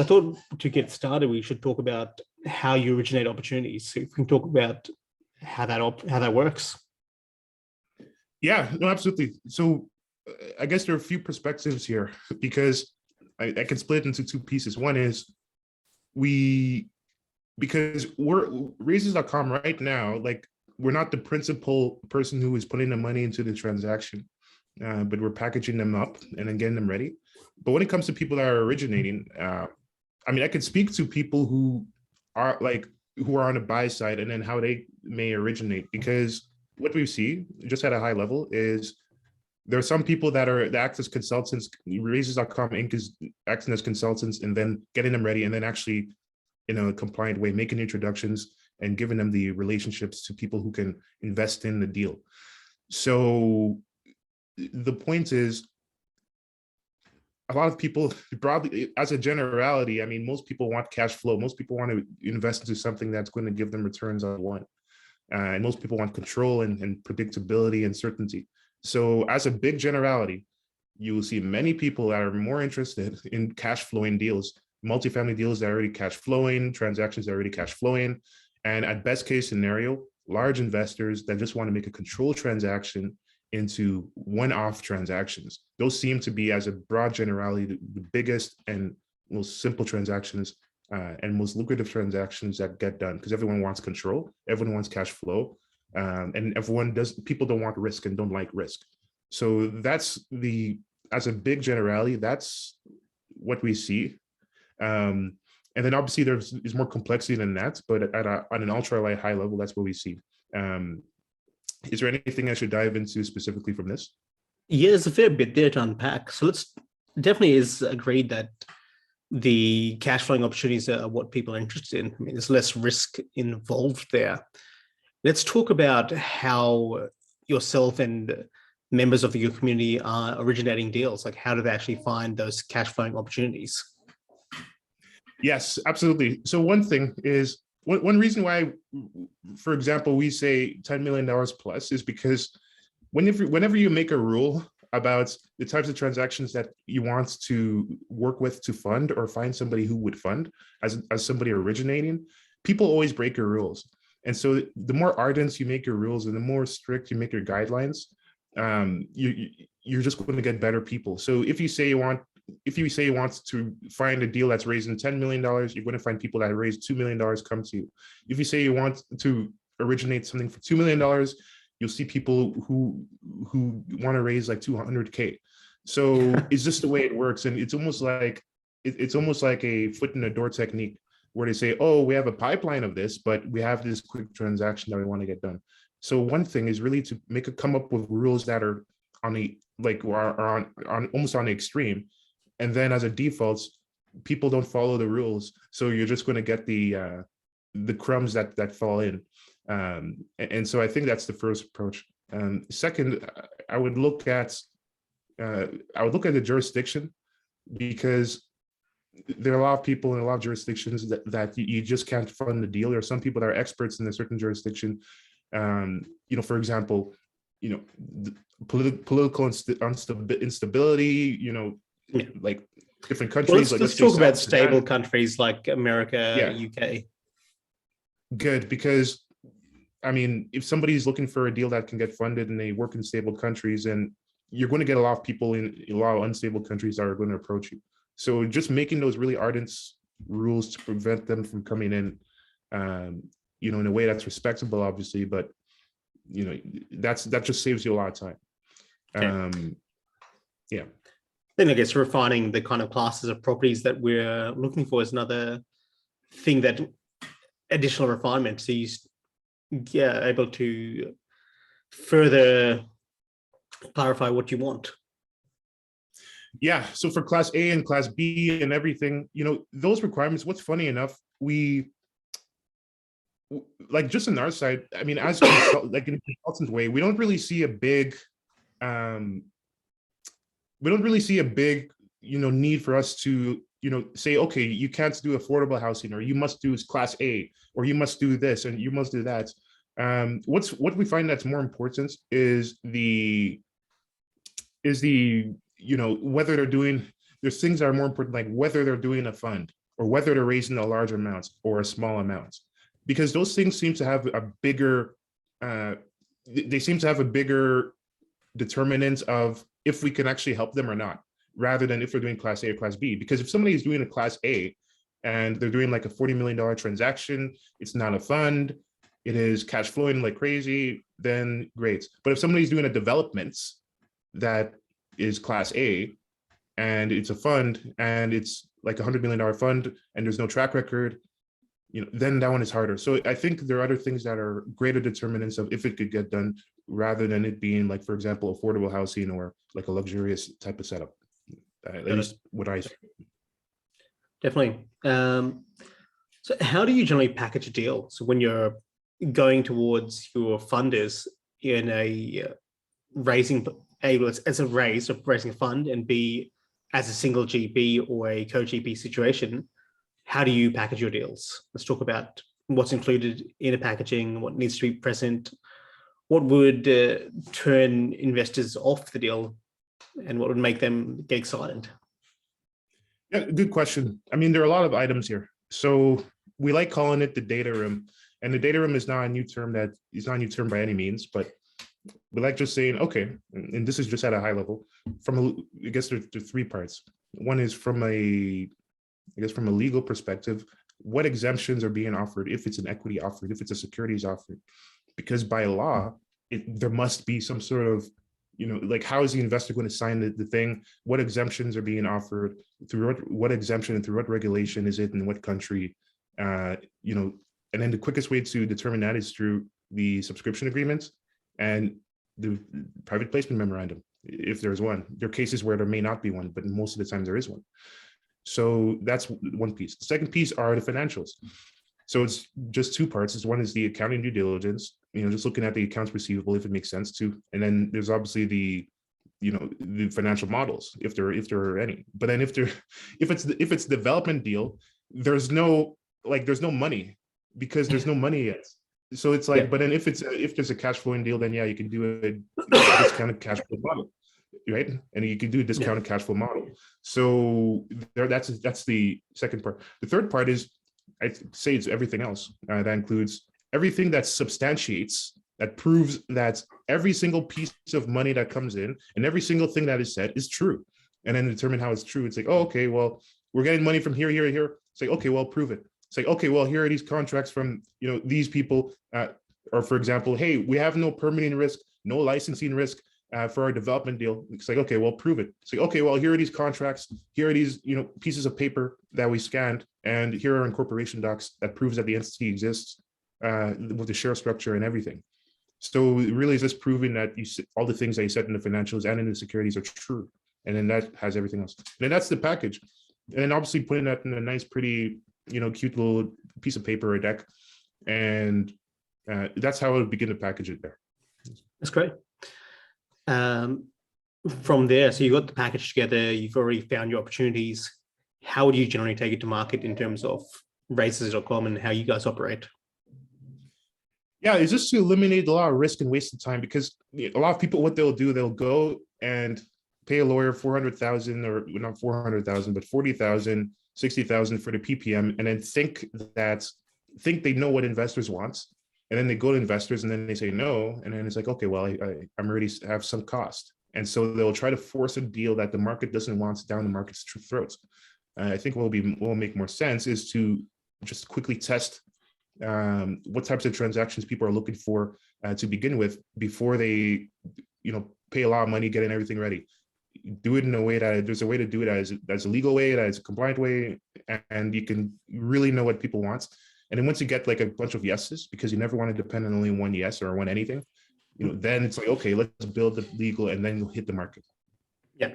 So I thought to get started, we should talk about how you originate opportunities. So if we can talk about how that works. Yeah, no, absolutely. So I guess there are a few perspectives here because I can split it into two pieces. One is because we're raises.com right now, like we're not the principal person who is putting the money into the transaction, but we're packaging them up and then getting them ready. But when it comes to people that are originating, I mean, I could speak to people who are on the buy side and then how they may originate, because what we see just at a high level is there are some people that act as consultants. Raises.com Inc. is acting as consultants and then getting them ready and then actually in a compliant way, making introductions and giving them the relationships to people who can invest in the deal. So the point is, a lot of people broadly, as a generality, I mean, most people want cash flow. Most people want to invest into something that's going to give them returns on one. And most people want control and predictability and certainty. So as a big generality, you will see many people that are more interested in cash flowing deals, multifamily deals that are already cash flowing, transactions that are already cash flowing. And at best case scenario, large investors that just want to make a control transaction into one-off transactions. Those seem to be, as a broad generality, the biggest and most simple transactions and most lucrative transactions that get done, because everyone wants control, everyone wants cash flow, and people don't want risk and don't like risk. So that's as a big generality, that's what we see. And then obviously there's more complexity than that, but on an ultra high level, that's what we see. Is there anything I should dive into specifically from this? Yeah, there's a fair bit there to unpack. So let's definitely is agreed that the cash flowing opportunities are what people are interested in. I mean, there's less risk involved there. Let's talk about how yourself and members of your community are originating deals. Like, how do they actually find those cash flowing opportunities? Yes, absolutely. So one thing is, one reason why, for example, we say $10 million plus is because whenever you make a rule about the types of transactions that you want to work with to fund or find somebody who would fund as somebody originating, people always break your rules. And so the more ardent you make your rules and the more strict you make your guidelines, you're just going to get better people. So if you say you want to find a deal that's raising $10 million, you're going to find people that raise $2 million come to you. If you say you want to originate something for $2 million, you'll see people who want to raise like $200K. So it's just the way it works. And it's almost like a foot in the door technique, where they say, oh, we have a pipeline of this, but we have this quick transaction that we want to get done. So one thing is really to come up with rules that are almost on the extreme. And then as a default, people don't follow the rules. So you're just going to get the crumbs that fall in. And so I think that's the first approach. Second, I would look at the jurisdiction, because there are a lot of people in a lot of jurisdictions that you just can't fund the deal. There are some people that are experts in a certain jurisdiction. For example, political instability, like different countries. Let's talk about stable countries like America, UK. Good, because I mean, if somebody's looking for a deal that can get funded and they work in stable countries, and you're going to get a lot of people in a lot of unstable countries that are going to approach you. So just making those really ardent rules to prevent them from coming in, in a way that's respectable, obviously, but that just saves you a lot of time. Okay. Yeah. Then I guess refining the kind of classes of properties that we're looking for is another thing, that additional refinement. So you're able to further clarify what you want. Yeah. So for class A and class B and everything, those requirements, what's funny enough, we like, just on our side, I mean, as like in a consultant way, we don't really see a big need for us to, say, okay, you can't do affordable housing, or you must do class A, or you must do this and you must do that. What we find that's more important is whether they're doing, there's things that are more important, like whether they're doing a fund or whether they're raising a large amount or a small amount, because those things seem to have a bigger, they seem to have a bigger determinant of if we can actually help them or not, rather than if they're doing class A or class B. Because if somebody is doing a class A and they're doing like a $40 million transaction, it's not a fund, it is cash flowing like crazy, then great. But if somebody's doing a development that is class A and it's a fund and it's like $100 million fund and there's no track record, then that one is harder. So I think there are other things that are greater determinants of if it could get done, rather than it being like, for example, affordable housing or like a luxurious type of setup. At least what I see. Definitely. So how do you generally package a deal? So when you're going towards your funders in a raising as a raise of raising a fund, and B, as a single GP or a co-GP situation, how do you package your deals? Let's talk about what's included in a packaging, what needs to be present, what would turn investors off the deal, and what would make them get excited? Yeah, good question. I mean, there are a lot of items here. So we like calling it the data room, and the data room is not a new term by any means, but we like just saying, okay, and this is just at a high level. I guess there's three parts. One is from a legal perspective, what exemptions are being offered if it's an equity offered, if it's a securities offered, because by law, there must be some sort of, like, how is the investor going to sign the thing? What exemptions are being offered, through what exemption and through what regulation is it in what country? And then the quickest way to determine that is through the subscription agreements and the private placement memorandum, if there's one. There are cases where there may not be one, but most of the time there is one. So that's one piece. The second piece are the financials. So it's just two parts. One is the accounting due diligence, just looking at the accounts receivable, if it makes sense to. And then there's obviously the financial models, if there are any. But then if it's development deal, there's no money, because there's no money yet. So it's like, but then if there's a cash flowing deal, then you can do a discounted cash flow model, right? And you can do a discounted cash flow model. So that's the second part. The third part is, I'd say, it's everything else. That includes everything that substantiates, that proves that every single piece of money that comes in and every single thing that is said is true. And then determine how it's true. It's like, oh, okay, well, we're getting money from here, here, here. It's like, okay, well, prove it. It's like, okay, well, here are these contracts from these people, or for example, hey, we have no permitting risk, no licensing risk for our development deal. It's like, okay, well, prove it. It's like, okay, well, here are these contracts, here are these pieces of paper that we scanned, and here are incorporation docs that proves that the entity exists with the share structure and everything. So it really is just proving that all the things that you said in the financials and in the securities are true, and then that has everything else. And then that's the package, and then obviously putting that in a nice, pretty cute little piece of paper or deck, and that's how I would begin to package it there. That's great. From there, so you got the package together, you've already found your opportunities. How would you generally take it to market in terms of races.com and how you guys operate? Yeah, it's just to eliminate a lot of risk and waste of time, because a lot of people, what they'll do, they'll go and pay a lawyer 400,000, or not 400,000, but 40,000, 60,000 for the PPM, and then think they know what investors want. And then they go to investors and then they say no. And then it's like, okay, well, I'm already have some cost. And so they'll try to force a deal that the market doesn't want down the market's throats. I think what will make more sense is to just quickly test what types of transactions people are looking for to begin with, before they, pay a lot of money getting everything ready. Do it in a way that there's a way to do it as a legal way, as a compliant way, and you can really know what people want. And then once you get like a bunch of yeses, because you never want to depend on only one yes or one anything, then it's like, okay, let's build the legal, and then you'll hit the market. Yeah,